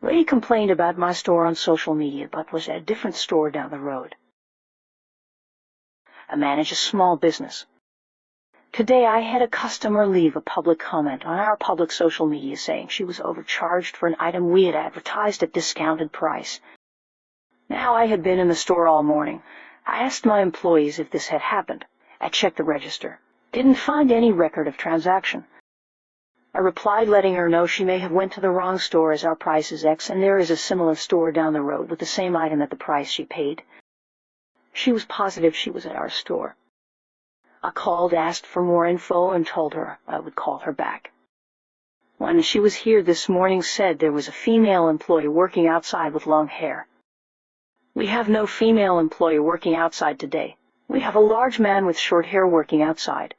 Lady complained about my store on social media, but was at a different store down the road. I manage a small business. Today I had a customer leave a public comment on our public social media saying she was overcharged for an item we had advertised at discounted price. Now I had been in the store all morning. I asked my employees if this had happened. I checked the register. Didn't find any record of transaction. I replied letting her know she may have went to the wrong store as our price is X and there is a similar store down the road with the same item at the price she paid. She was positive she was at our store. I called, asked for more info, and told her I would call her back. When she was here this morning, said there was a female employee working outside with long hair. We have no female employee working outside today. We have a large man with short hair working outside.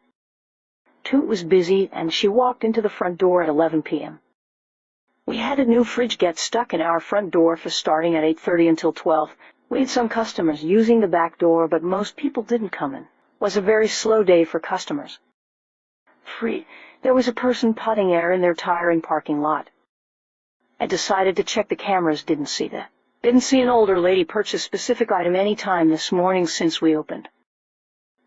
Toot was busy, and she walked into the front door at 11 p.m. We had a new fridge get stuck in our front door for starting at 8:30 until 12. We had some customers using the back door, but most people didn't come in. It was a very slow day for customers. 3. There was a person putting air in their tire in parking lot. I decided to check the cameras, didn't see that. Didn't see an older lady purchase specific item any time this morning since we opened.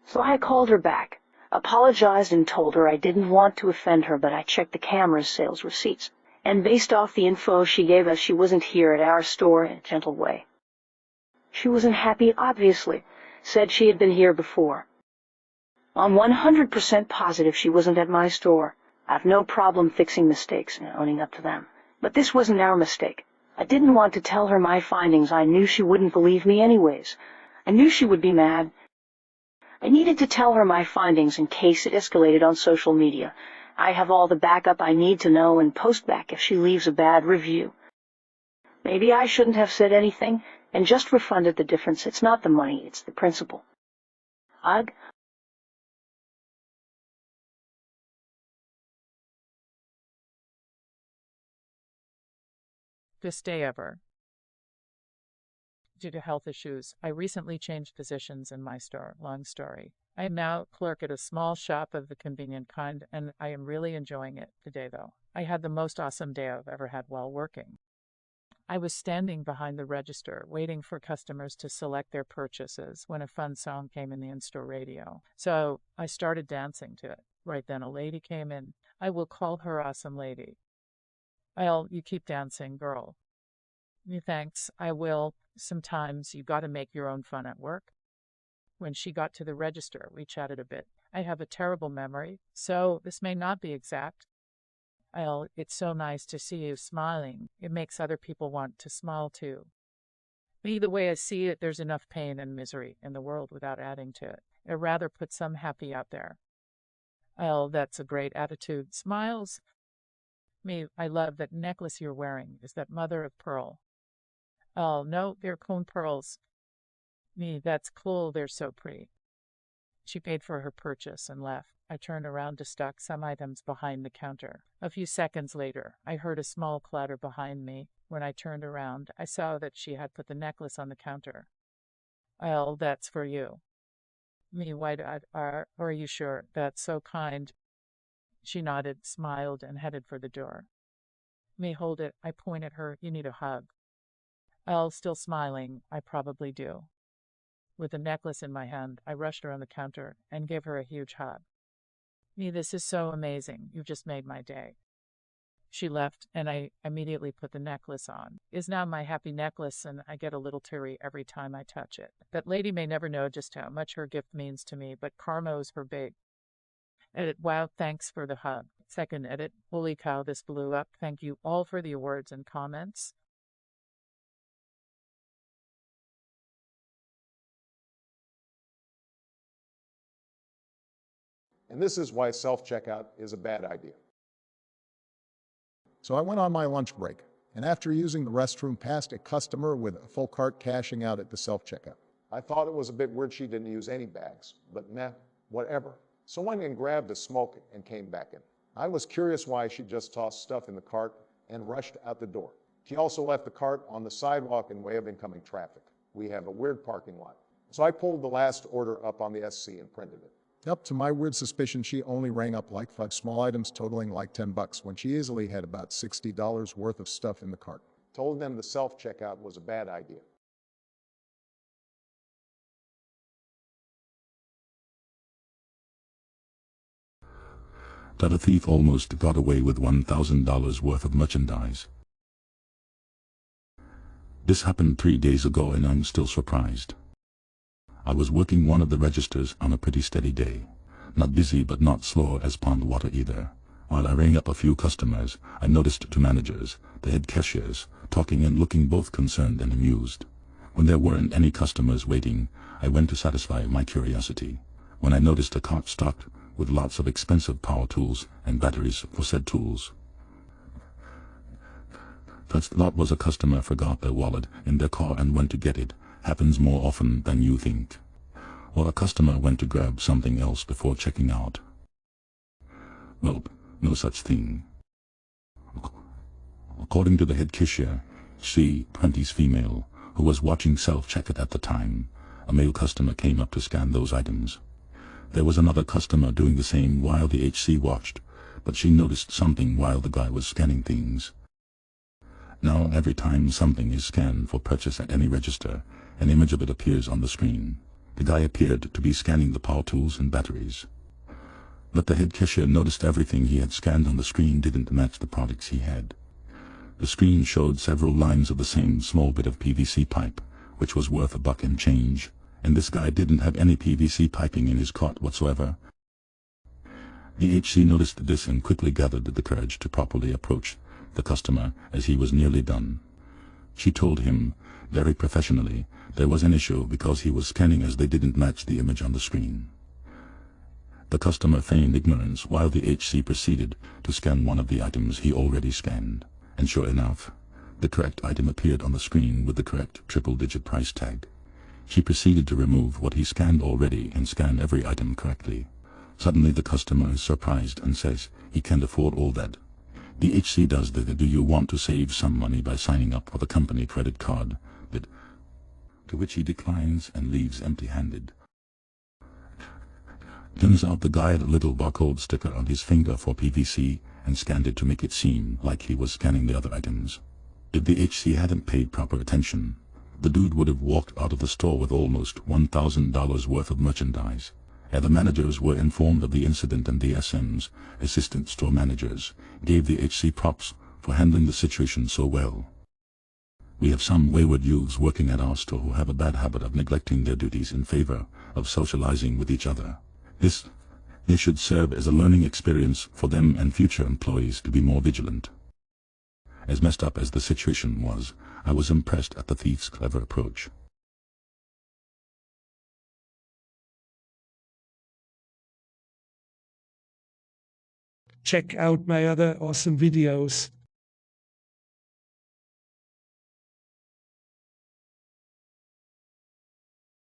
So I called her back, apologized and told her I didn't want to offend her, but I checked the cameras' sales receipts, and based off the info she gave us, she wasn't here at our store in a gentle way. She wasn't happy, obviously, said she had been here before. I'm 100% positive she wasn't at my store. I have no problem fixing mistakes and owning up to them. But this wasn't our mistake. I didn't want to tell her my findings. I knew she wouldn't believe me anyways. I knew she would be mad. I needed to tell her my findings in case it escalated on social media. I have all the backup I need to know and post back if she leaves a bad review. Maybe I shouldn't have said anything and just refunded the difference. It's not the money, it's the principle. Ugh. Best day ever. Due to health issues, I recently changed positions in my store. Long story. I am now clerk at a small shop of the convenient kind, and I am really enjoying it today, though. I had the most awesome day I've ever had while working. I was standing behind the register, waiting for customers to select their purchases when a fun song came in the in-store radio. So I started dancing to it. Right then a lady came in. I will call her Awesome Lady. You keep dancing, girl. Thanks, I will. Sometimes you gotta make your own fun at work. When she got to the register, we chatted a bit. I have a terrible memory, so this may not be exact. It's so nice to see you smiling. It makes other people want to smile too. Me, the way I see it, there's enough pain and misery in the world without adding to it. I'd rather put some happy out there. That's a great attitude. Smiles. Me, I love that necklace you're wearing. Is that mother of pearl? No, they're cone pearls. Me, that's cool. They're so pretty. She paid for her purchase and left. I turned around to stock some items behind the counter. A few seconds later, I heard a small clatter behind me. When I turned around, I saw that she had put the necklace on the counter. That's for you. Me, wide-eyed, are you sure? That's so kind. She nodded, smiled, and headed for the door. Me, hold it. I point at her. You need a hug. Still smiling. I probably do. With the necklace in my hand, I rushed around the counter and gave her a huge hug. Me, this is so amazing. You've just made my day. She left, and I immediately put the necklace on. It's now my happy necklace, and I get a little teary every time I touch it. That lady may never know just how much her gift means to me, but karma is her big. Edit, wow, thanks for the hug. Second edit, holy cow, this blew up. Thank you all for the awards and comments. And this is why self-checkout is a bad idea. So I went on my lunch break, and after using the restroom, passed a customer with a full cart cashing out at the self-checkout. I thought it was a bit weird she didn't use any bags, but meh, whatever. So I went and grabbed a smoke and came back in. I was curious why she just tossed stuff in the cart and rushed out the door. She also left the cart on the sidewalk in way of incoming traffic. We have a weird parking lot. So I pulled the last order up on the SC and printed it. Up to my weird suspicion, she only rang up like 5 small items totaling like $10 when she easily had about $60 worth of stuff in the cart. told them the self-checkout was a bad idea. That a thief almost got away with $1,000 worth of merchandise. This happened 3 days ago and I'm still surprised. I was working one of the registers on a pretty steady day. Not busy but not slow as pond water either. While I rang up a few customers, I noticed two managers, the head cashiers, talking and looking both concerned and amused. When there weren't any customers waiting, I went to satisfy my curiosity. When I noticed a cart stocked with lots of expensive power tools and batteries for said tools. First thought was a customer forgot their wallet in their car and went to get it. Happens more often than you think. Or a customer went to grab something else before checking out. Well, no such thing. According to the head cashier, she, 20s female, who was watching self-checkout at the time, a male customer came up to scan those items. There was another customer doing the same while the HC watched, but she noticed something while the guy was scanning things. Now every time something is scanned for purchase at any register, an image of it appears on the screen. The guy appeared to be scanning the power tools and batteries. But the head cashier noticed everything he had scanned on the screen didn't match the products he had. The screen showed several lines of the same small bit of PVC pipe, which was worth $1 and change, and this guy didn't have any PVC piping in his cart whatsoever. The HC noticed this and quickly gathered the courage to properly approach the customer as he was nearly done. She told him, very professionally, there was an issue because he was scanning as they didn't match the image on the screen. The customer feigned ignorance while the HC proceeded to scan one of the items he already scanned, and sure enough, the correct item appeared on the screen with the correct triple-digit price tag. He proceeded to remove what he scanned already and scan every item correctly. Suddenly the customer is surprised and says he can't afford all that. The HC does the "do you want to save some money by signing up for the company credit card?" bit, to which he declines and leaves empty-handed. Turns out the guy had a little barcode sticker on his finger for PVC and scanned it to make it seem like he was scanning the other items. If the HC hadn't paid proper attention, the dude would have walked out of the store with almost $1,000 worth of merchandise. The managers were informed of the incident and the SM's, assistant store managers, gave the HC props for handling the situation so well. We have some wayward youths working at our store who have a bad habit of neglecting their duties in favor of socializing with each other. This should serve as a learning experience for them and future employees to be more vigilant. As messed up as the situation was, I was impressed at the thief's clever approach. Check out my other awesome videos.